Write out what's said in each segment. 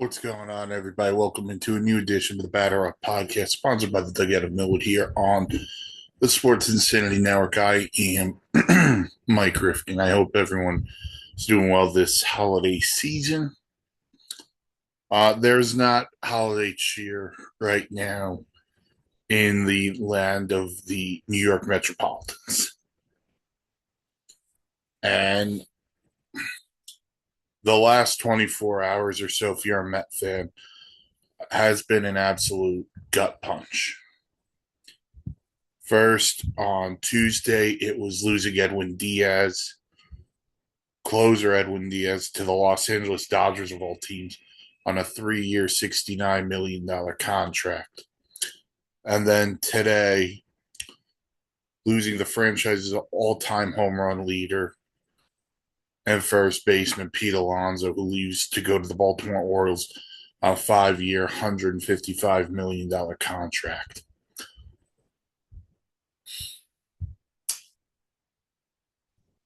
What's going on, everybody? Welcome into a new edition of the Batter Up Podcast, sponsored by the Dugout of Millwood here on the Sports Insanity Network. I am Mike Rifkin. I hope everyone is doing well this holiday season. There's not holiday cheer right now in the land of the New York Metropolitans. And the last 24 hours or so, if you're a Met fan, has been an absolute gut punch. First, on Tuesday, it was losing Edwin Diaz, closer Edwin Diaz, to the Los Angeles Dodgers of all teams on a 3-year, $69 million contract. And then today, losing the franchise's all time home run leader and first baseman, Pete Alonso, who leaves to go to the Baltimore Orioles on a 5-year, $155 million contract.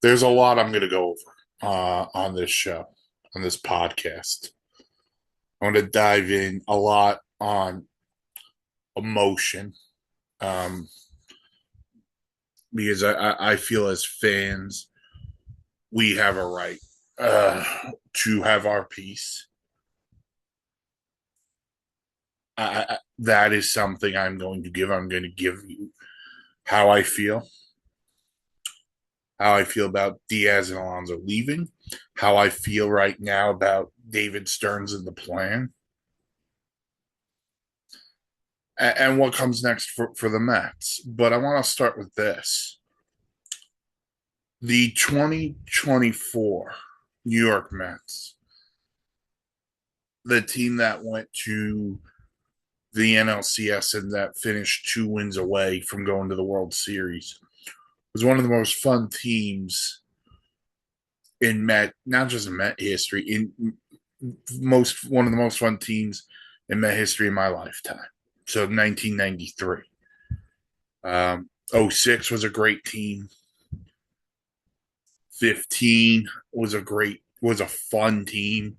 There's a lot I'm going to go over on this show, on this podcast. I want to dive in a lot on emotion um, because I feel as fans, we have a right to have our piece. That is something I'm going to give. I'm going to give you how I feel. How I feel about Diaz and Alonso leaving, how I feel right now about David Stearns and the plan, and what comes next for the Mets. But I want to start with this. The 2024 New York Mets, the team that went to the NLCS and that finished 2 wins away from going to the World Series, was one of the most fun teams in Met, not just in Met history, in one of the most fun teams in Met history in my lifetime. So 1993. 06 was a great team. 15 was a fun team.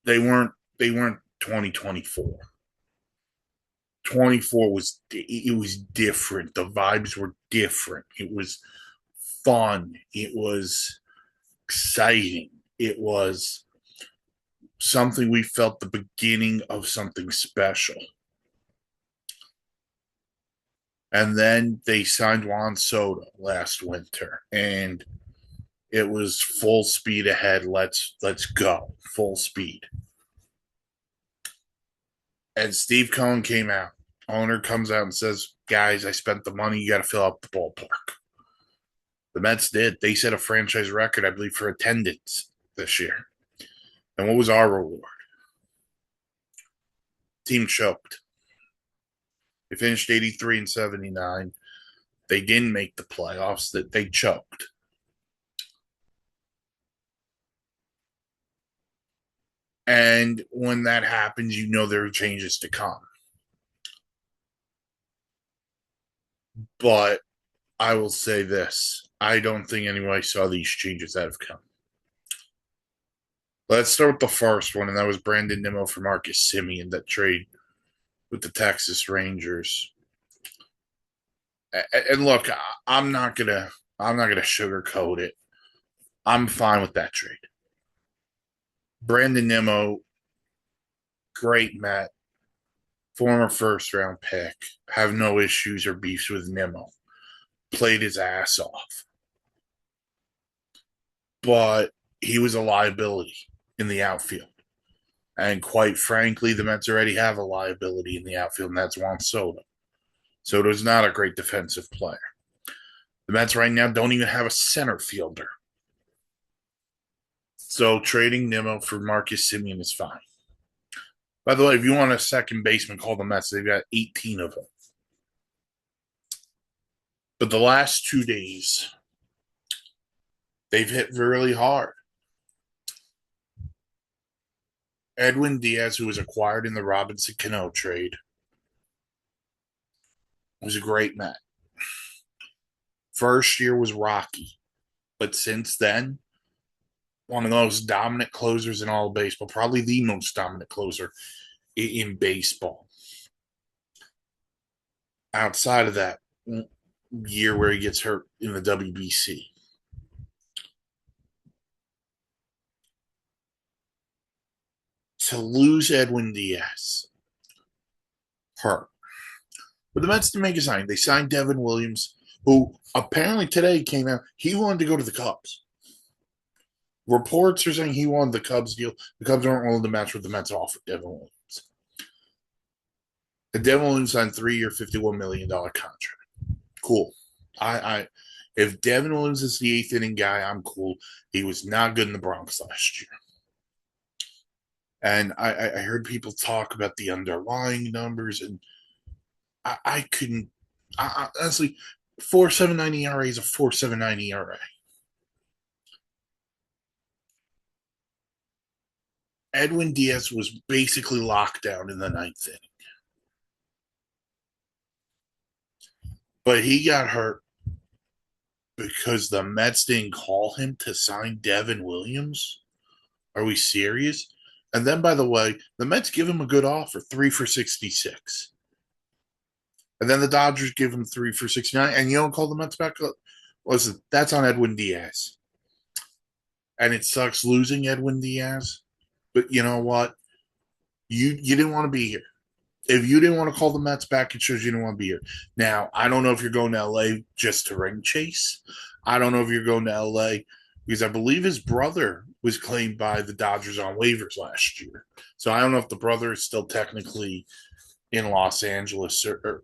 They weren't 2024. 24 was different. The vibes were different. It was fun. It was exciting. It was something we felt the beginning of something special. And then they signed Juan Soto last winter, and it was full speed ahead. Let's go, full speed. And Steve Cohen came out. Owner comes out and says, "Guys, I spent the money. You got to fill up the ballpark." The Mets did. They set a franchise record, I believe, for attendance this year. And what was our reward? Team choked. They finished 83 and 79. They didn't make the playoffs. That they choked. And when that happens, you know there are changes to come. But I will say this. I don't think anybody saw these changes that have come. Let's start with the first one, and that was Brandon Nimmo for Marcus Semien, that trade with the Texas Rangers. And look, I'm not gonna sugarcoat it. I'm fine with that trade. Brandon Nimmo, great Met, former first round pick, have no issues or beefs with Nimmo. Played his ass off. But he was a liability in the outfield. And quite frankly, the Mets already have a liability in the outfield, and that's Juan Soto. Soto's not a great defensive player. The Mets right now don't even have a center fielder. So trading Nimmo for Marcus Semien is fine. By the way, if you want a second baseman, call the Mets. They've got 18 of them. But the last 2 days, they've hit really hard. Edwin Diaz, who was acquired in the Robinson Cano trade, was a great Met. First year was rocky, but since then, one of the most dominant closers in all of baseball, probably the most dominant closer in baseball. Outside of that year where he gets hurt in the WBC. To lose Edwin Diaz, hurt. But the Mets didn't make a sign. They signed Devin Williams, who apparently today came out. He wanted to go to the Cubs. Reports are saying he wanted the Cubs deal. The Cubs aren't willing to match what the Mets offered Devin Williams. And Devin Williams signed a 3-year, $51 million contract. Cool. I if Devin Williams is the eighth inning guy, I'm cool. He was not good in the Bronx last year. And I heard people talk about the underlying numbers, and I couldn't. Honestly, 4.79 ERA is a 4.79 ERA. Edwin Diaz was basically locked down in the ninth inning, but he got hurt because the Mets didn't call him to sign Devin Williams. Are we serious? And then, by the way, the Mets give him a good offer, 3 for 66. And then the Dodgers give him 3 for 69, and you don't call the Mets back up. Listen, that's on Edwin Diaz. And it sucks losing Edwin Diaz. But you know what? You didn't want to be here. If you didn't want to call the Mets back, it shows you didn't want to be here. Now, I don't know if you're going to LA just to ring chase. I don't know if you're going to LA because I believe his brother was claimed by the Dodgers on waivers last year. So I don't know if the brother is still technically in Los Angeles or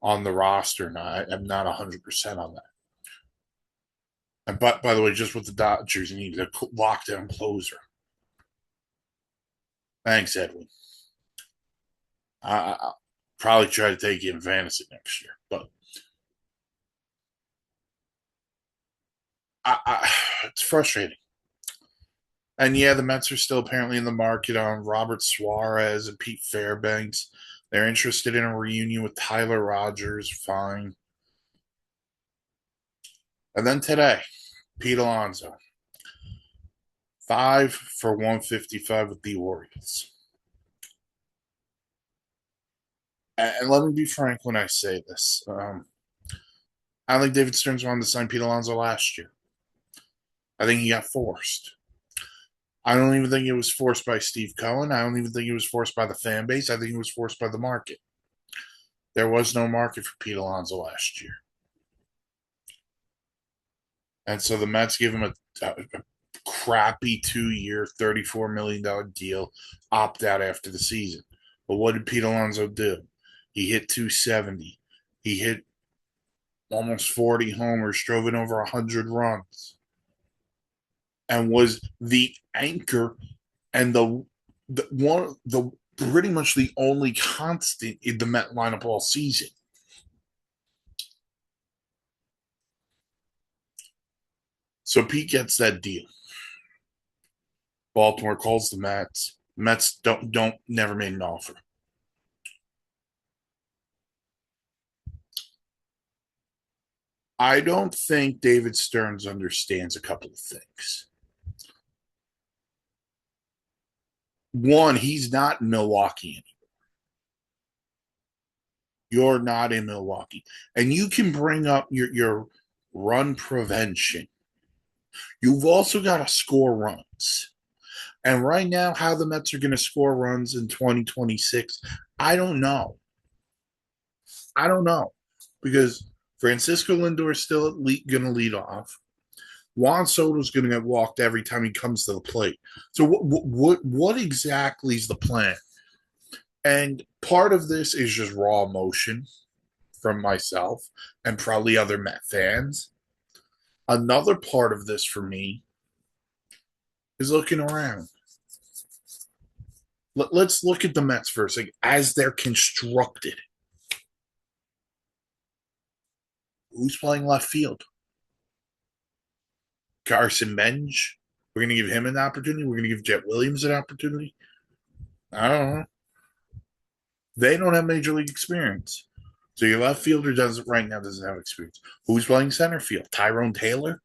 on the roster or not. I'm not 100% on that. And but by the way, just with the Dodgers, you need a lockdown closer. Thanks, Edwin. I'll probably try to take you in fantasy next year, but it's frustrating. And yeah, the Mets are still apparently in the market on Robert Suarez and Pete Fairbanks. They're interested in a reunion with Tyler Rogers. Fine. And then today, Pete Alonso, 5 for 155 with the Orioles. And let me be frank when I say this. I don't think David Stearns wanted to sign Pete Alonso last year. I think he got forced. I don't even think it was forced by Steve Cohen. I don't even think it was forced by the fan base. I think it was forced by the market. There was no market for Pete Alonso last year. And so the Mets give him a crappy 2-year, $34 million deal, opt out after the season. But what did Pete Alonso do? He hit 270. He hit almost 40 homers, drove in over 100 runs, and was the anchor and the pretty much the only constant in the Met lineup all season. So Pete gets that deal. Baltimore calls the Mets. Mets don't never made an offer. I don't think David Stearns understands a couple of things. One, he's not in Milwaukee anymore. You're not in Milwaukee. And you can bring up your run prevention. You've also got to score runs. And right now, how the Mets are going to score runs in 2026, I don't know. I don't know. Because Francisco Lindor is still going to lead off. Juan Soto's going to get walked every time he comes to the plate. So what exactly is the plan? And part of this is just raw emotion from myself and probably other Met fans. Another part of this for me is looking around. Let's look at the Mets first, like as they're constructed. Who's playing left field? Carson Bench. We're going to give him an opportunity. We're going to give Jet Williams an opportunity. I don't know. They don't have major league experience. So your left fielder doesn't right now doesn't have experience. Who's playing center field? Tyrone Taylor?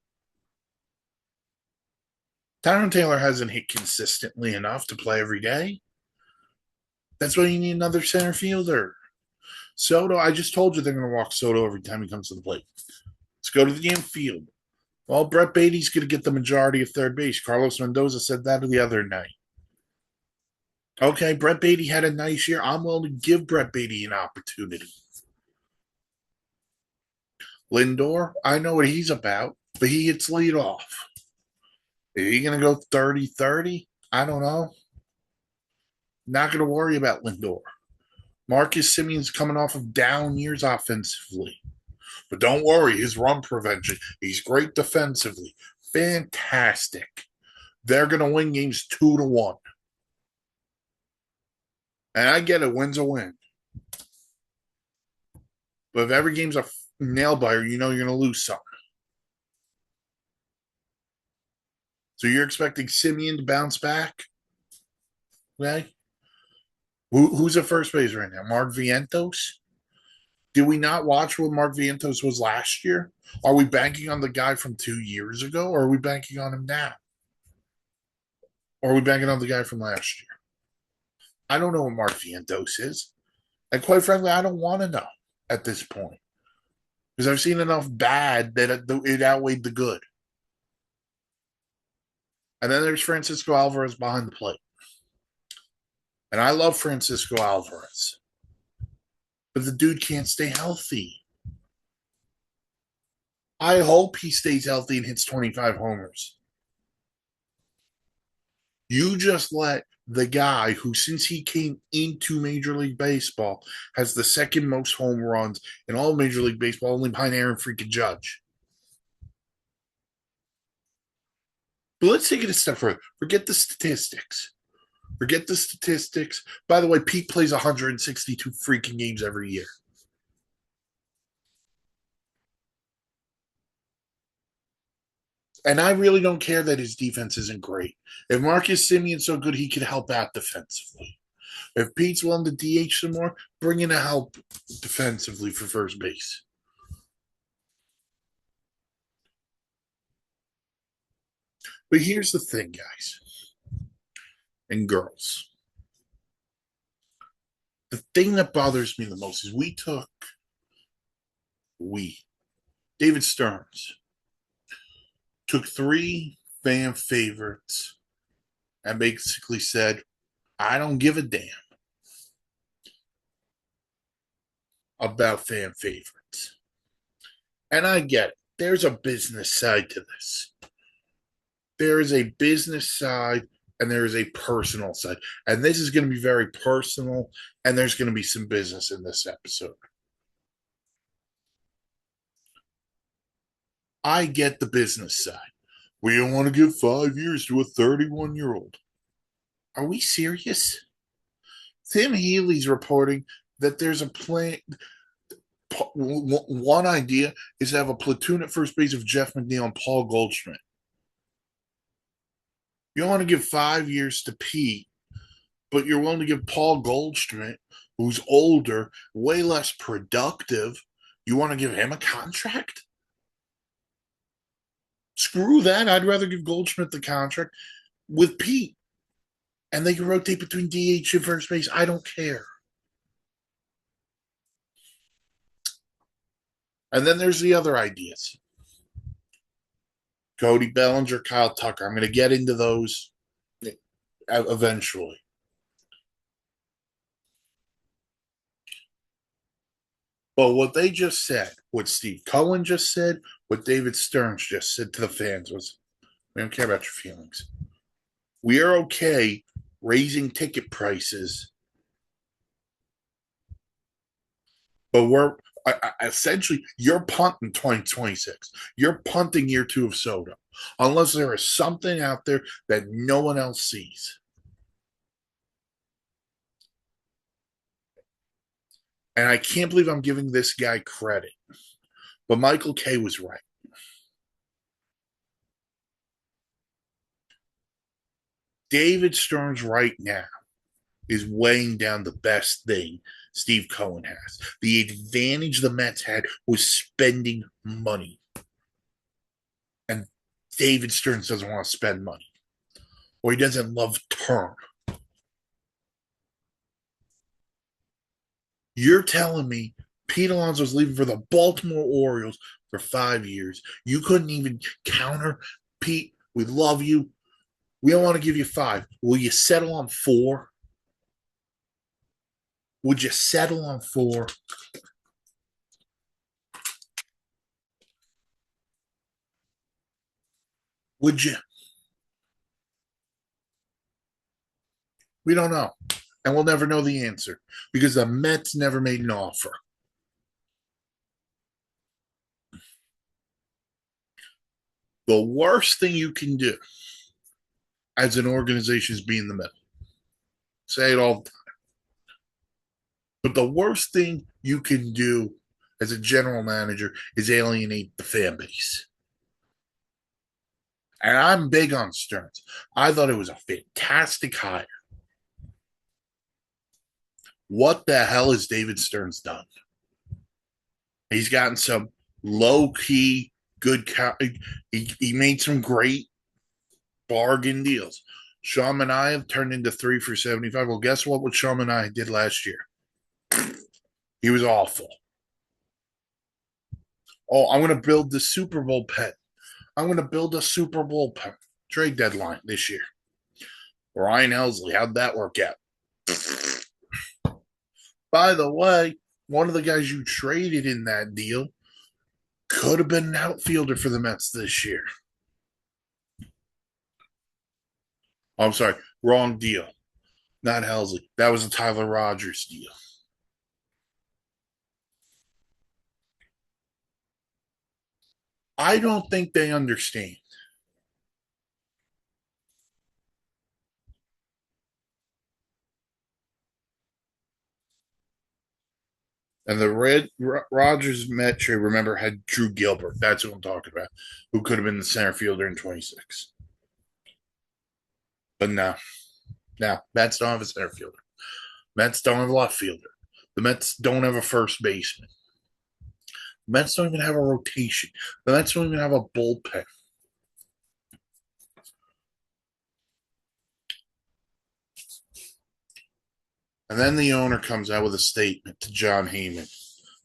Tyron Taylor hasn't hit consistently enough to play every day. That's why you need another center fielder. Soto, I just told you they're going to walk Soto every time he comes to the plate. Let's go to the damn field. Well, Brett Beatty's going to get the majority of third base. Carlos Mendoza said that the other night. Okay, Brett Beatty had a nice year. I'm willing to give Brett Beatty an opportunity. Lindor, I know what he's about, but he gets lead off. Are you going to go 30-30? I don't know. Not going to worry about Lindor. Marcus Simeon's coming off of down years offensively. But don't worry, his run prevention, he's great defensively. Fantastic. They're going to win games 2-1. And I get it, win's a win. But if every game's a nail biter, you know you're going to lose some. So you're expecting Simeon to bounce back? Okay. Who's at first base right now? Mark Vientos? Did we not watch what Mark Vientos was last year? Are we banking on the guy from 2 years ago, or are we banking on him now? Or are we banking on the guy from last year? I don't know what Mark Vientos is. And quite frankly, I don't want to know at this point. Because I've seen enough bad that it outweighed the good. And then there's Francisco Alvarez behind the plate. And I love Francisco Alvarez. But the dude can't stay healthy. I hope he stays healthy and hits 25 homers. You just let the guy who, since he came into Major League Baseball, has the second most home runs in all Major League Baseball, only behind Aaron freaking Judge. But let's take it a step further. Forget the statistics. Forget the statistics. By the way, Pete plays 162 freaking games every year. And I really don't care that his defense isn't great. If Marcus Simeon's so good, he could help out defensively. If Pete's willing to DH some more, bring in a help defensively for first base. But here's the thing, guys and girls. The thing that bothers me the most is David Stearns, took 3 fan favorites and basically said, I don't give a damn about fan favorites. And I get it. There's a business side to this. There is a business side and there is a personal side. And this is going to be very personal, and there's going to be some business in this episode. I get the business side. We don't want to give 5 years to a 31-year-old. Are we serious? Tim Healy's reporting that there's a plan. One idea is to have a platoon at first base of Jeff McNeil and Paul Goldschmidt. You don't want to give 5 years to Pete, but you're willing to give Paul Goldschmidt, who's older, way less productive, you want to give him a contract? Screw that. I'd rather give Goldschmidt the contract with Pete. And they can rotate between DH and first base. I don't care. And then there's the other ideas. Cody Bellinger, Kyle Tucker. I'm going to get into those eventually. But what they just said, what Steve Cohen just said, what David Stearns just said to the fans was, we don't care about your feelings. We are okay raising ticket prices, but we're essentially, you're punting 2026. You're punting year 2 of Soto, unless there is something out there that no one else sees. And I can't believe I'm giving this guy credit, but Michael Kay was right. David Stearns right now is weighing down the best thing Steve Cohen has. The advantage the Mets had was spending money. And David Stearns doesn't want to spend money. or he doesn't love term. You're telling me Pete Alonso's leaving for the Baltimore Orioles for 5 years. You couldn't even counter Pete. We love you. We don't want to give you five. Will you settle on four? Would you settle on four? Would you? We don't know. And we'll never know the answer because the Mets never made an offer. The worst thing you can do as an organization is be in the middle. Say it all. But the worst thing you can do as a general manager is alienate the fan base. And I'm big on Stearns. I thought it was a fantastic hire. What the hell has David Stearns done? He's gotten some low key good. He made some great bargain deals. Sean Manaea turned into 3 for 75. Well, guess what Sean Manaea did last year? He was awful. Oh, I'm going to build the Super Bowl pen. I'm going to build a Super Bowl pen. Trade deadline this year. Ryan Helsley, how'd that work out? By the way, one of the guys you traded in that deal could have been an outfielder for the Mets this year. Oh, I'm sorry, wrong deal. Not Helsley. That was a Tyler Rogers deal. I don't think they understand. And the Red Rogers Met remember, had Drew Gilbert. That's what I'm talking about, who could have been the center fielder in 26. But no, Mets don't have a center fielder. Mets don't have a left fielder. The Mets don't have a first baseman. The Mets don't even have a rotation. The Mets don't even have a bullpen. And then the owner comes out with a statement to John Heyman.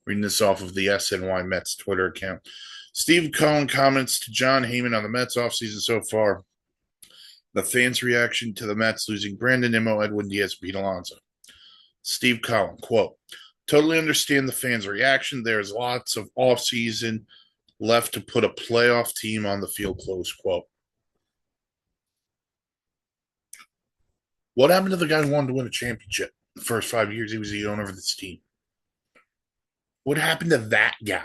Reading this off of the SNY Mets Twitter account. Steve Cohen comments to John Heyman on the Mets offseason so far. The fans' reaction to the Mets losing Brandon Nimmo, Edwin Diaz, Pete Alonso. Steve Cohen, quote, totally understand the fans' reaction. There's lots of offseason left to put a playoff team on the field, close quote. What happened to the guy who wanted to win a championship the first 5 years he was the owner of this team? What happened to that guy?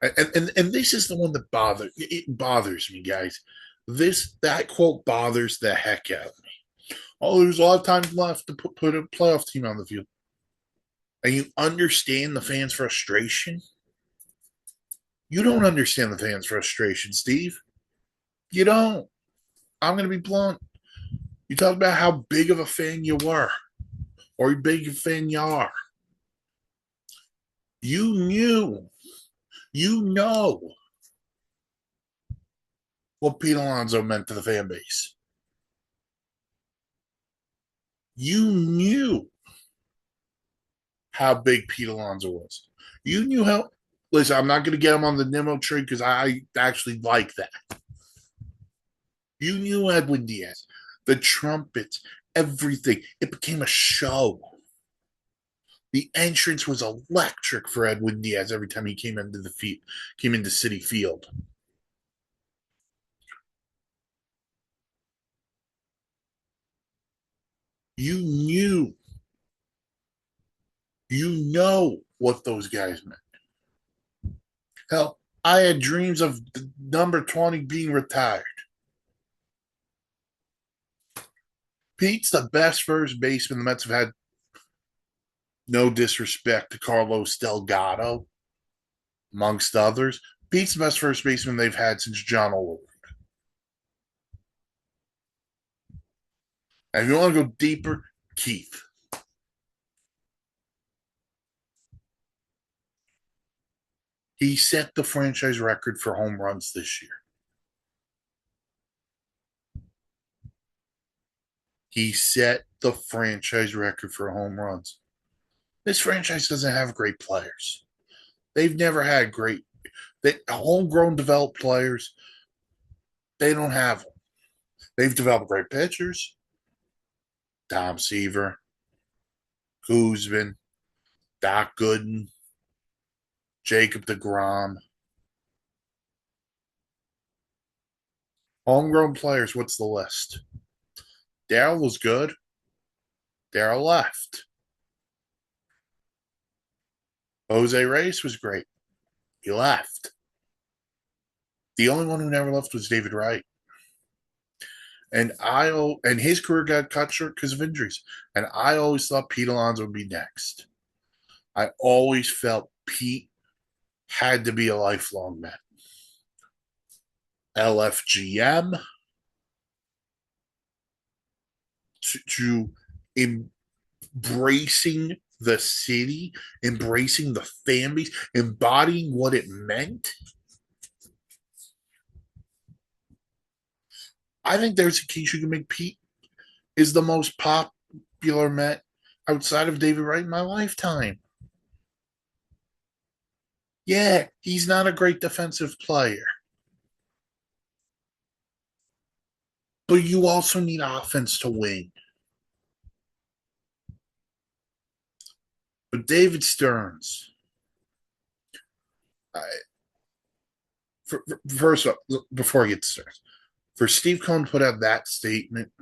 And this is the one that bothers me, guys. That quote bothers the heck out of me. Oh, there's a lot of time left to put a playoff team on the field. And you understand the fans' frustration? You don't understand the fans' frustration, Steve. You don't. I'm going to be blunt. You talk about how big of a fan you were, or how big of a fan you are. You knew, you know what Pete Alonso meant to the fan base. You knew how big Pete Alonso was. You knew how. Listen, I'm not going to get him on the Nimmo trade because I actually like that. You knew Edwin Diaz, the trumpets, everything. It became a show. The entrance was electric for Edwin Diaz every time he came into the field, came into City Field. You know what those guys meant. Hell, I had dreams of number 20 being retired. Pete's the best first baseman the Mets have had. No disrespect to Carlos Delgado, amongst others. Pete's the best first baseman they've had since John Olerud. And if you want to go deeper, Keith. He set the franchise record for home runs this year. He set the franchise record for home runs. This franchise doesn't have great players. They've never had homegrown developed players. They don't have them. They've developed great pitchers. Tom Seaver, Guzman, Doc Gooden, Jacob deGrom. Homegrown players, what's the list? Darryl was good. Darryl left. Jose Reyes was great. He left. The only one who never left was David Wright. And his career got cut short because of injuries. And I always thought Pete Alonso would be next. I always felt Pete had to be a lifelong Met. LFGM to embracing the city, embracing the fan base, embodying what it meant. I think there's a case you can make Pete is the most popular Met outside of David Wright in my lifetime. Yeah, he's not a great defensive player. But you also need offense to win. But David Stearns, first of all, before I get to Stearns, for Steve Cohen to put out that statement,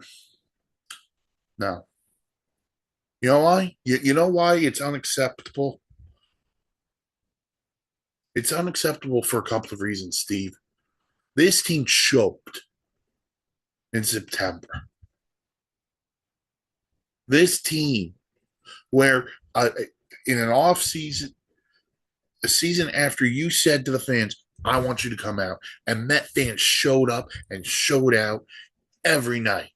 no. You know why? You know why it's unacceptable? It's unacceptable for a couple of reasons, Steve. This team choked in September. This team, where in an off season, a season after you said to the fans, I want you to come out, and Met fans showed up and showed out every night.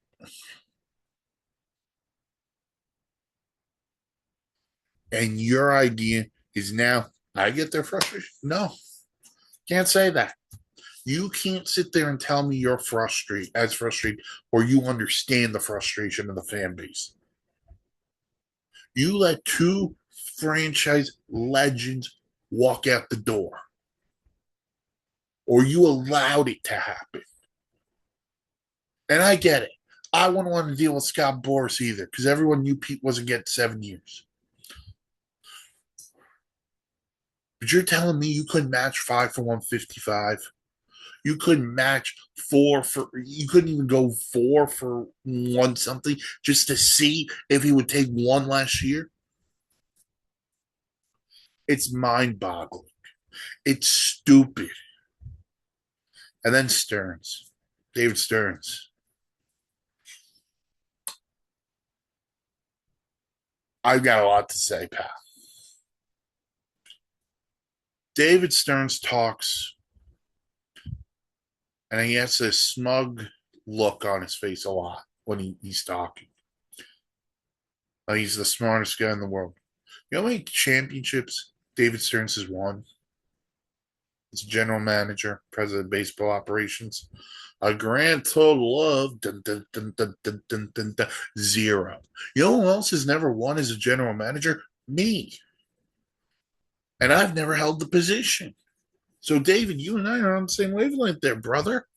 And your idea is now, I get their frustration. No, can't say that. You can't sit there and tell me you're frustrated, or you understand the frustration of the fan base. You let two franchise legends walk out the door, or you allowed it to happen. And I get it. I wouldn't want to deal with Scott Boras either, because everyone knew Pete wasn't getting 7 years. But you're telling me you couldn't match 5 for 155? You couldn't match you couldn't even go 4 for 1 something just to see if he would take one last year? It's mind boggling. It's stupid. And then Stearns, David Stearns. I've got a lot to say, pal. David Stearns talks, and he has this smug look on his face a lot when he's talking. He's the smartest guy in the world. You know how many championships David Stearns has won? As general manager, president of baseball operations. A grand total of 0. You know who else has never won as a general manager? Me. And I've never held the position. So, David, you and I are on the same wavelength there, brother.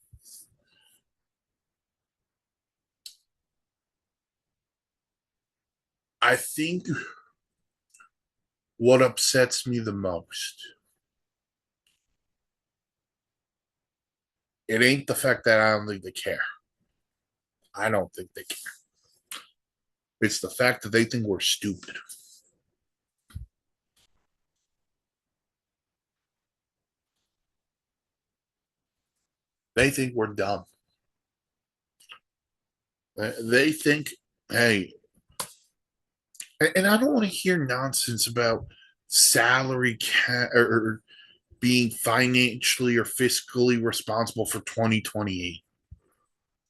I think what upsets me the most, it ain't the fact that I don't think they care. I don't think they care. It's the fact that they think we're stupid. They think we're dumb. They think, hey, and I don't want to hear nonsense about salary or being financially or fiscally responsible for 2028.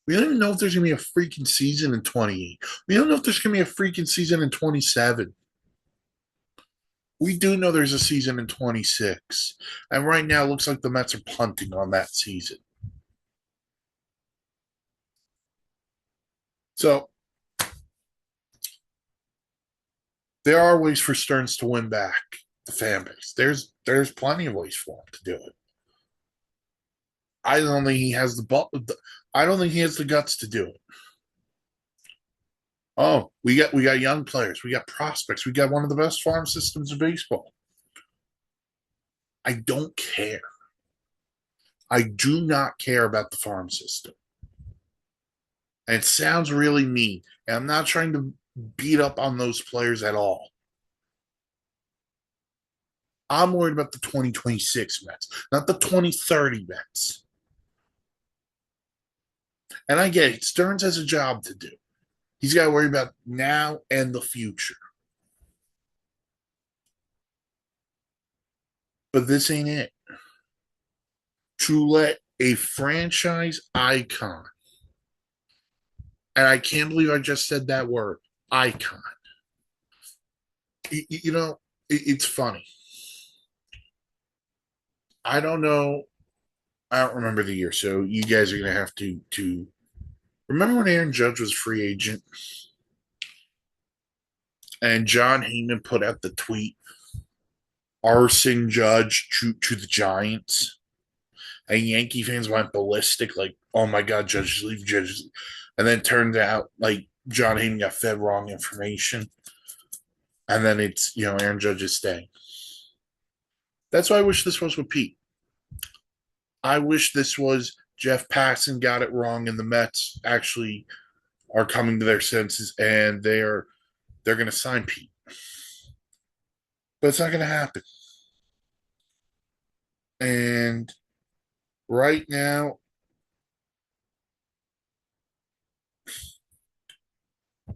We don't even know if there's going to be a freaking season in 28. We don't know if there's going to be a freaking season in 27. We do know there's a season in 26, and right now it looks like the Mets are punting on that season. So there are ways for Stearns to win back the fan base. There's plenty of ways for him to do it. I don't think he has I don't think he has the guts to do it. Oh, we got young players, we got prospects, we got one of the best farm systems in baseball. I don't care. I do not care about the farm system. And it sounds really mean. And I'm not trying to beat up on those players at all. I'm worried about the 2026 Mets, not the 2030 Mets. And I get it. Stearns has a job to do. He's got to worry about now and the future. But this ain't it. To let a franchise icon, and I can't believe I just said that word, icon. You know, it's funny. I don't know. I don't remember the year, so you guys are gonna have to remember when Aaron Judge was free agent and John Heyman put out the tweet arson Judge to the Giants, and Yankee fans went ballistic, like, "Oh my God, Judge, leave Judge," and then it turned out like John Heyman got fed wrong information, and then it's Aaron Judge is staying. That's why I wish this was with Pete. I wish this was Jeff Passan got it wrong, and the Mets actually are coming to their senses, and they're going to sign Pete. But it's not going to happen. And right now,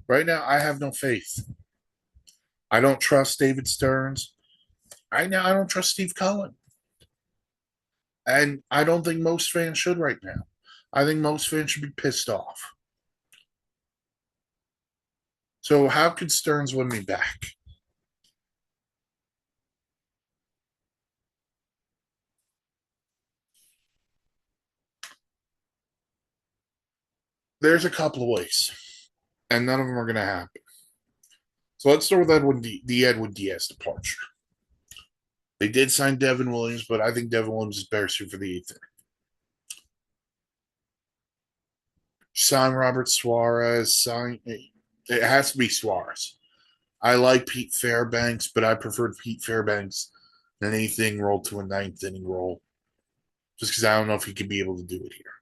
I have no faith. I don't trust David Stearns. Right now, I don't trust Steve Cohen. And I don't think most fans should right now. I think most fans should be pissed off. So how could Stearns win me back? There's a couple of ways, and none of them are going to happen. So let's start with the Edwin Diaz departure. They did sign Devin Williams, but I think Devin Williams is better suited for the eighth. Sign Robert Suarez. Sign it has to be Suarez. I like Pete Fairbanks, but I preferred Pete Fairbanks than anything rolled to a ninth inning role, just because I don't know if he could be able to do it here.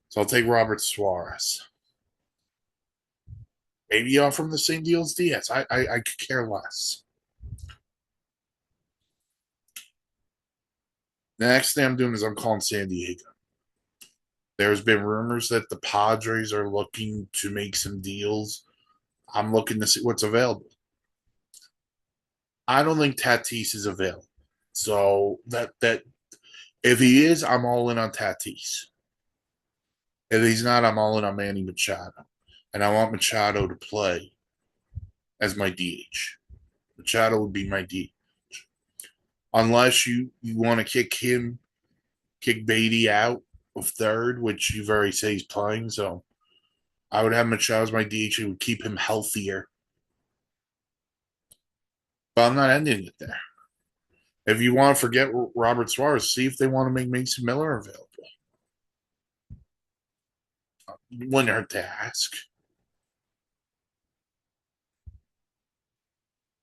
So I'll take Robert Suarez. Maybe offer him the same deal as Diaz. I could care less. The next thing I'm doing is I'm calling San Diego. There's been rumors that the Padres are looking to make some deals. I'm looking to see what's available. I don't think Tatis is available. So that if he is, I'm all in on Tatis. If he's not, I'm all in on Manny Machado. And I want Machado to play as my DH. Machado would be my DH. Unless you want to kick Beatty out of third, which you've already said he's playing. So I would have Machado as my DH. It would keep him healthier. But I'm not ending it there. If you want to forget Robert Suarez, see if they want to make Mason Miller available. Wouldn't hurt to ask.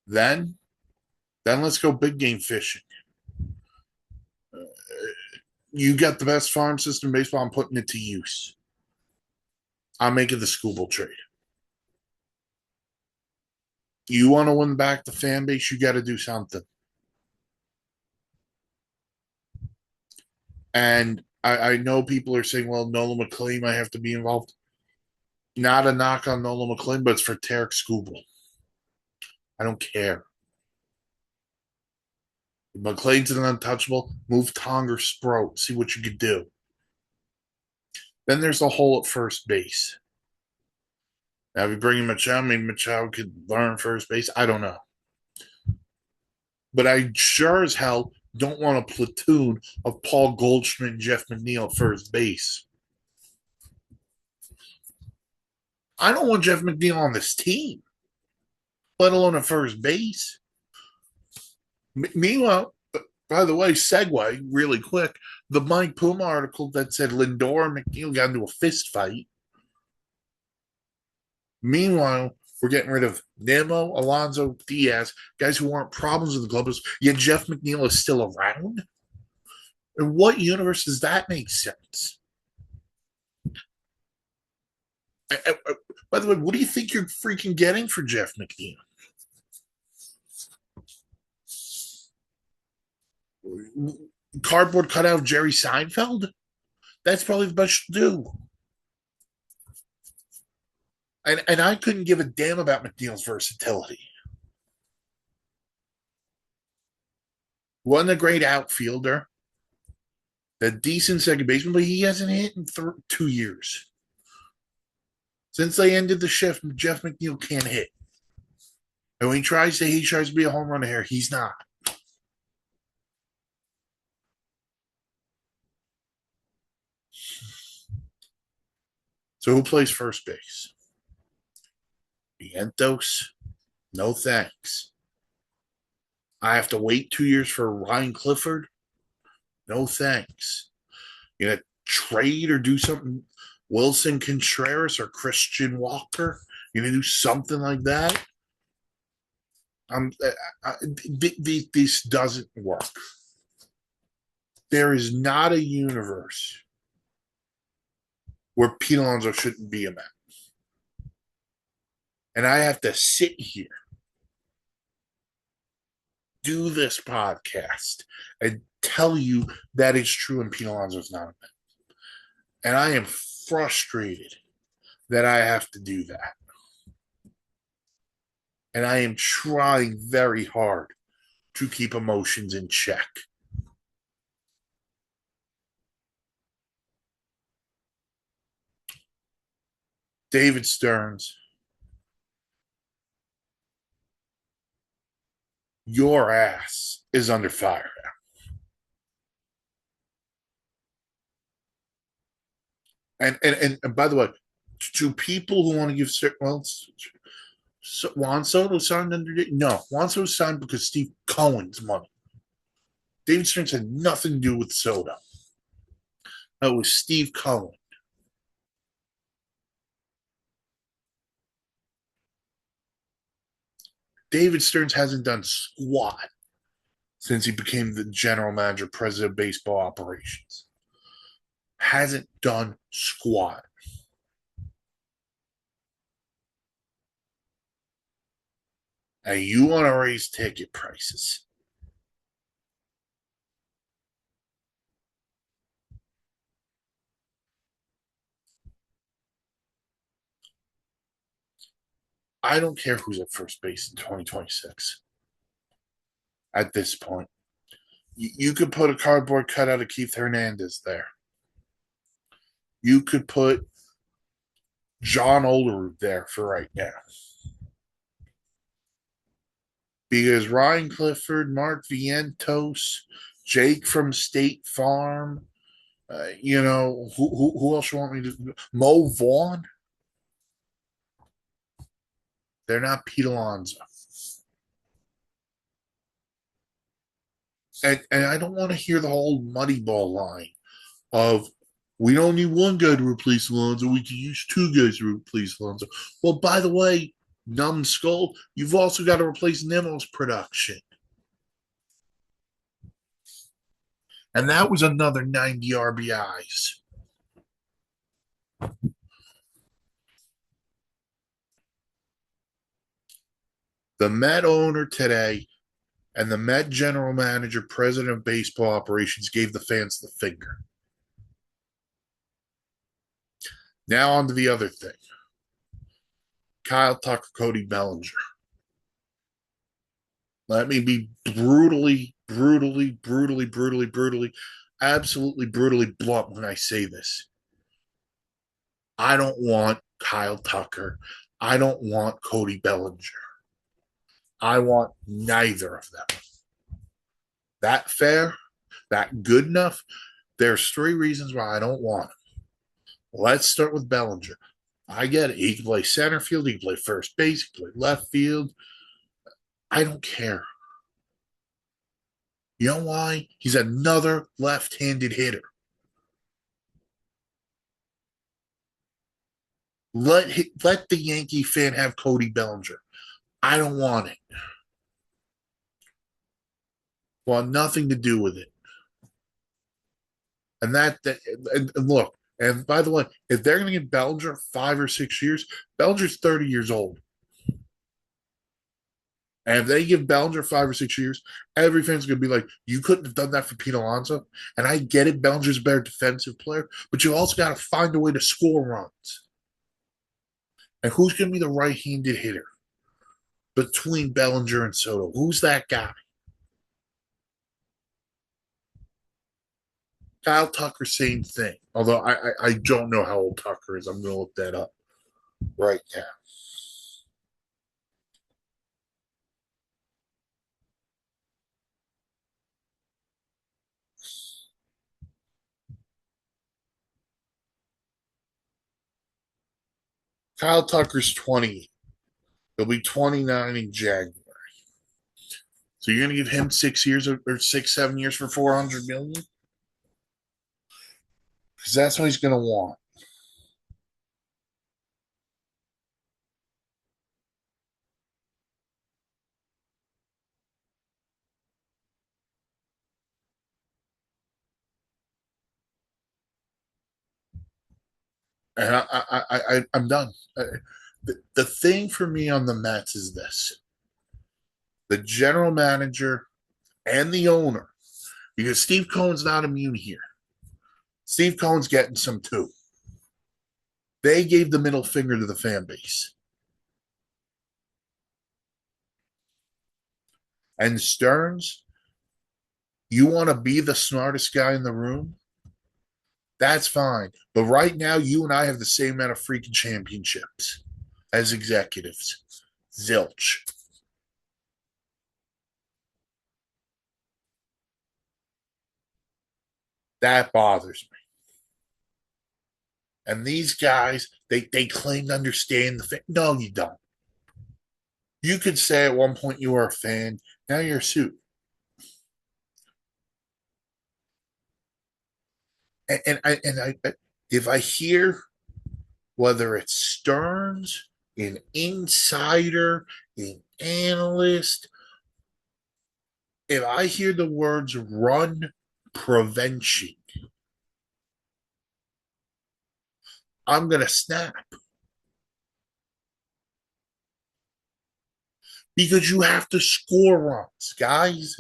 Then let's go big game fishing. You got the best farm system in baseball. I'm putting it to use. I'm making the Skubal trade. You want to win back the fan base, you got to do something. And I know people are saying, well, Nolan McLean might have to be involved. Not a knock on Nolan McLean, but it's for Tarek Skubal. I don't care. If McLean's an untouchable, move Tong or Sproat. See what you could do. Then there's the hole at first base. Now, if you bring in Machado, maybe Machado could learn first base. I don't know. but I sure as hell don't want a platoon of Paul Goldschmidt and Jeff McNeil at first base. I don't want Jeff McNeil on this team, let alone at first base. Meanwhile, by the way, segue really quick. The Mike Puma article that said Lindor and McNeil got into a fist fight. Meanwhile, we're getting rid of Nemo, Alonso, Diaz, guys who weren't problems with the Globus, yet Jeff McNeil is still around. In what universe does that make sense? By the way, what do you think you're freaking getting for Jeff McNeil? Cardboard cutout of Jerry Seinfeld? That's probably the best to do. And I couldn't give a damn about McNeil's versatility. Wasn't a great outfielder, a decent second baseman, but he hasn't hit in 2 years. Since they ended the shift, Jeff McNeil can't hit. And when he tries to be a home run hitter, he's not. So who plays first base? Vientos? No thanks. I have to wait 2 years for Ryan Clifford? No thanks. You gonna trade or do something? Wilson Contreras or Christian Walker? You gonna do something like that? This doesn't work. There is not a universe where Pete Alonso shouldn't be a man. And I have to sit here, do this podcast, and tell you that it's true and Pete Alonso is not a man. And I am frustrated that I have to do that. And I am trying very hard to keep emotions in check. David Stearns, your ass is under fire now. And by the way, to people who want to give Juan Soto signed under no, Juan Soto signed because Steve Cohen's money. David Stearns had nothing to do with Soto. It was Steve Cohen. David Stearns hasn't done squat since he became the general manager, president of baseball operations. Hasn't done squat. And you want to raise ticket prices. I don't care who's at first base in 2026. At this point, you could put a cardboard cutout of Keith Hernandez there. You could put John Olerud there for right now. Because Ryan Clifford, Mark Vientos, Jake from State Farm, who else you want me to? Mo Vaughn. They're not Pete Alonso. And I don't want to hear the whole muddy ball line of we don't need one guy to replace Alonso. We can use two guys to replace Alonso. Well, by the way, numbskull, you've also got to replace Nemo's production. And that was another 90 RBIs. The Met owner today and the Met general manager, president of baseball operations, gave the fans the finger. Now on to the other thing. Kyle Tucker, Cody Bellinger. Let me be brutally, absolutely brutally blunt when I say this. I don't want Kyle Tucker. I don't want Cody Bellinger. I want neither of them. that fair, that good enough, there's three reasons why I don't want him. Let's start with Bellinger. I get it. He can play center field, he can play first base, he can play left field. I don't care. You know why? He's another left-handed hitter. Let the Yankee fan have Cody Bellinger. I don't want it. Want nothing to do with it. And look, and by the way, if they're going to give Bellinger 5 or 6 years, Bellinger's 30 years old. And if they give Bellinger 5 or 6 years, every fan's going to be like, you couldn't have done that for Pete Alonso. And I get it, Bellinger's a better defensive player, but you also got to find a way to score runs. And who's going to be the right-handed hitter between Bellinger and Soto? Who's that guy? Kyle Tucker, same thing. Although I don't know how old Tucker is. I'm going to look that up right now. Kyle Tucker's 20. He'll be 29 in January. So you're going to give him 6 years or 6, 7 years for 400 million? Because that's what he's going to want. And I'm done. The thing for me on the Mets is this: the general manager and the owner, because Steve Cohen's not immune here. Steve Cohen's getting some too. They gave the middle finger to the fan base. And Stearns, you want to be the smartest guy in the room? That's fine. But right now, you and I have the same amount of freaking championships as executives. Zilch. That bothers me. And these guys, they claim to understand the fan. No, you don't. You could say at one point you were a fan. Now you're a suit. And if I hear whether it's Stearns, an insider, an analyst, if I hear the words run prevention, I'm going to snap because you have to score runs, guys.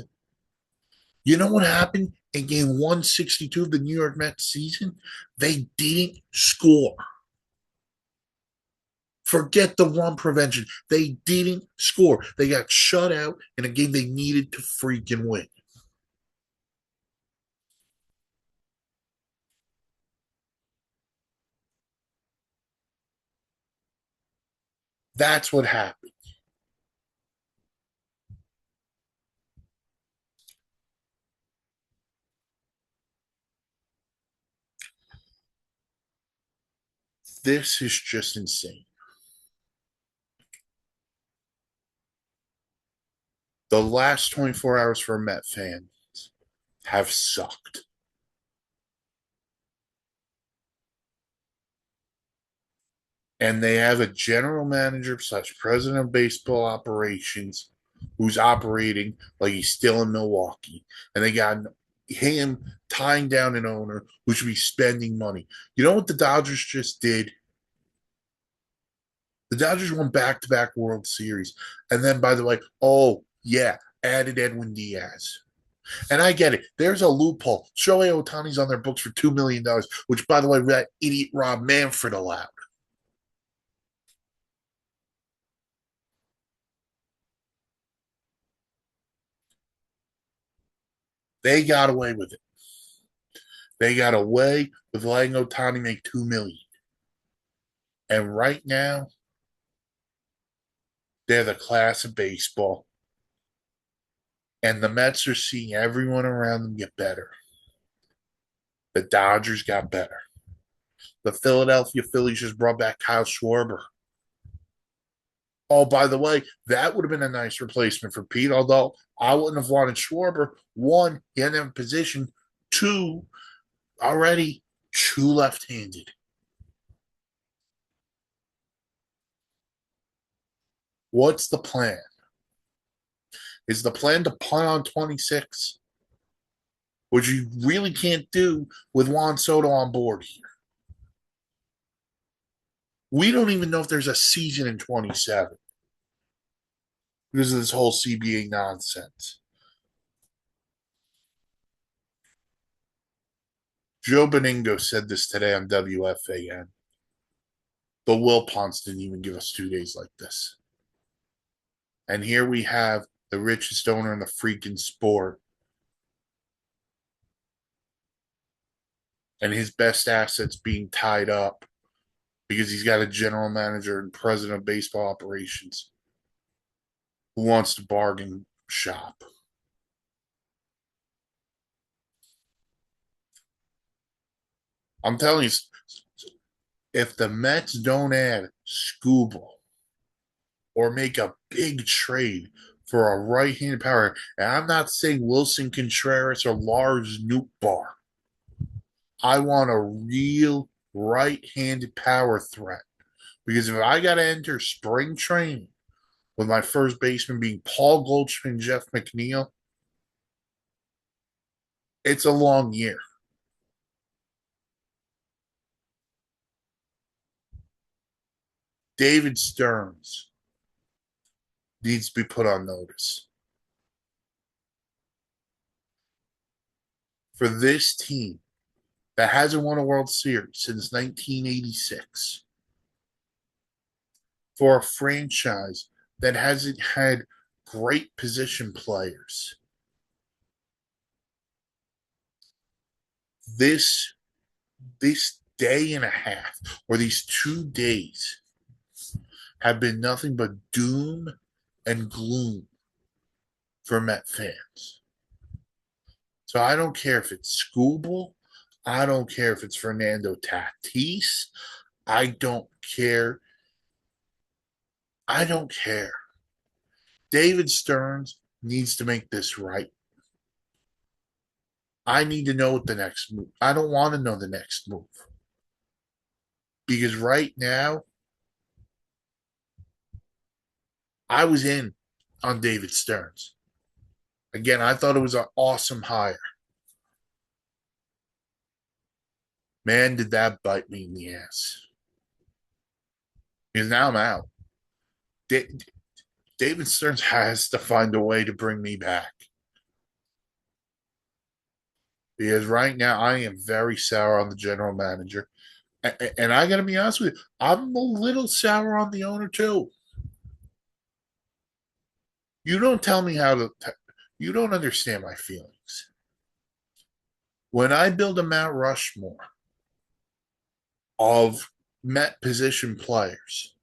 You know what happened in game 162 of the New York Mets season? They didn't score. Forget the run prevention. They didn't score. They got shut out in a game they needed to freaking win. That's what happened. This is just insane. The last 24 hours for Met fans have sucked. And they have a general manager slash president of baseball operations who's operating like he's still in Milwaukee. And they got him tying down an owner who should be spending money. You know what the Dodgers just did? The Dodgers won back to back World Series. And then, by the way, oh, yeah, added Edwin Diaz. And I get it. There's a loophole. Shohei Ohtani's on their books for $2 million, which, by the way, that idiot Rob Manfred allowed. They got away with it. They got away with letting Ohtani make $2 million. And right now, they're the class of baseball. And the Mets are seeing everyone around them get better. The Dodgers got better. The Philadelphia Phillies just brought back Kyle Schwarber. Oh, by the way, that would have been a nice replacement for Pete, although I wouldn't have wanted Schwarber. One, he hadn't have a position. Two, already two left-handed. What's the plan? Is the plan to punt on 26? Which you really can't do with Juan Soto on board here. We don't even know if there's a season in 27 because of this whole CBA nonsense. Joe Beningo said this today on WFAN. The Wilpons didn't even give us 2 days like this. And here we have the richest owner in the freaking sport and his best assets being tied up because he's got a general manager and president of baseball operations who wants to bargain shop. I'm telling you, if the Mets don't add Scooble or make a big trade for a right-handed power, and I'm not saying Wilson Contreras or Lars Nootbaar, I want a real right-handed power threat. Because if I got to enter spring training with my first baseman being Paul Goldschmidt and Jeff McNeil, it's a long year. David Stearns needs to be put on notice. For this team that hasn't won a World Series since 1986, for a franchise that hasn't had great position players, this day and a half or these 2 days have been nothing but doom and gloom for Met fans. So I don't care if it's Scooble. I don't care if it's Fernando Tatis. I don't care. I don't care. David Stearns needs to make this right. I need to know what the next move. I don't want to know the next move. Because right now, I was in on David Stearns. Again, I thought it was an awesome hire. Man, did that bite me in the ass. Because now I'm out. David Stearns has to find a way to bring me back. Because right now I am very sour on the general manager. And I got to be honest with you, I'm a little sour on the owner too. You don't tell me how to, you don't understand my feelings. When I build a Mount Rushmore of Met position players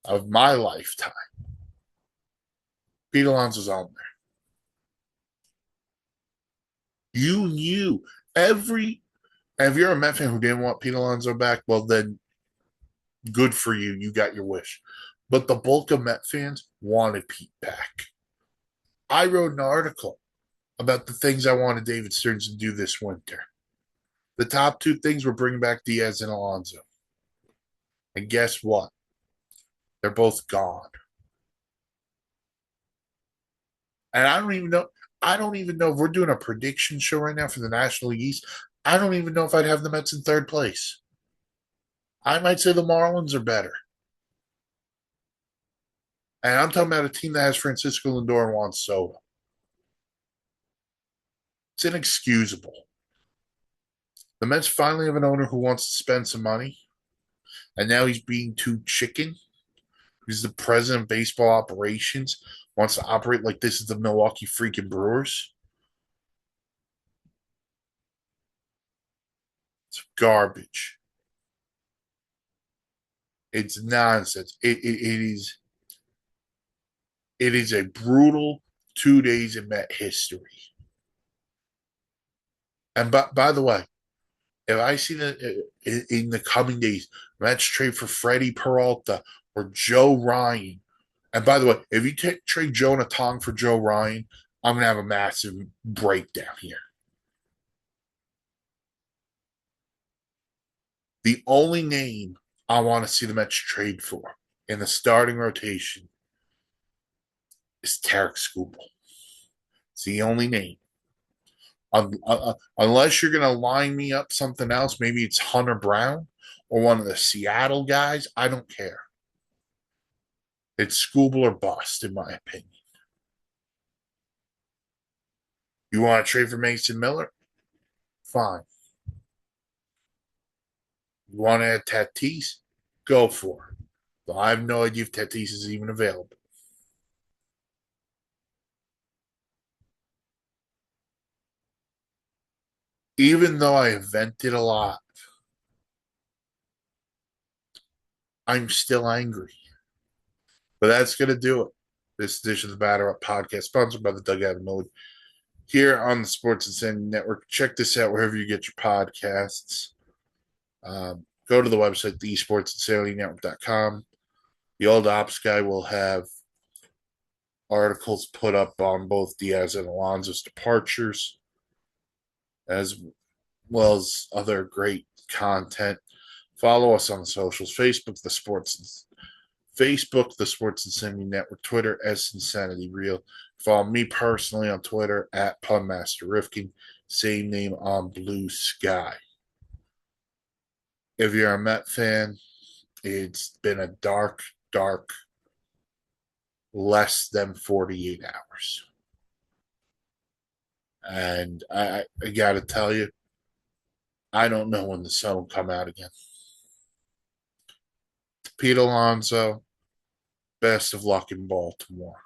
of my lifetime, Pete Alonso's on there. You knew every, and if you're a Met fan who didn't want Pete Alonso back, well, then good for you. You got your wish. But the bulk of Met fans wanted Pete back. I wrote an article about the things I wanted David Stearns to do this winter. The top two things were bringing back Diaz and Alonso. And guess what? They're both gone. And I don't even know. I don't even know if we're doing a prediction show right now for the National League East. I don't even know if I'd have the Mets in third place. I might say the Marlins are better. And I'm talking about a team that has Francisco Lindor and Juan Soto. It's inexcusable. The Mets finally have an owner who wants to spend some money, and now he's being too chicken. He's the president of baseball operations, wants to operate like this is the Milwaukee freaking Brewers. It's garbage. It's nonsense. It is a brutal 2 days in Met history. And by the way, if I see that in the coming days, Mets trade for Freddie Peralta or Joe Ryan. And by the way, if you trade Jonah Tong for Joe Ryan, I'm gonna have a massive breakdown here. The only name I want to see the Mets trade for in the starting rotation is Tarek Skubal. It's the only name. Unless you're going to line me up something else, maybe it's Hunter Brown or one of the Seattle guys. I don't care. It's Skubal or bust, in my opinion. You want to trade for Mason Miller? Fine. You want to add Tatis? Go for it. But I have no idea if Tatis is even available. Even though I have vented a lot, I'm still angry. But that's going to do it. This edition of the Batter Up Podcast, sponsored by the Dugout Mode, here on the Sports Insanity Network. Check this out wherever you get your podcasts. Go to the website, thesportsinsanitynetwork.com. The old ops guy will have articles put up on both Diaz and Alonso's departures, as well as other great content. Follow us on the socials: Facebook, the Sports Insanity Network, Twitter, Insanity Real. Follow me personally on Twitter at Punmaster Rifkin, same name on Blue Sky. If you're a Met fan, it's been a dark less than 48 hours. And I got to tell you, I don't know when the sun will come out again. Pete Alonso, best of luck in Baltimore.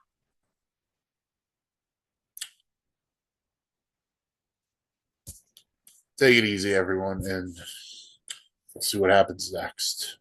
Take it easy, everyone, and we'll see what happens next.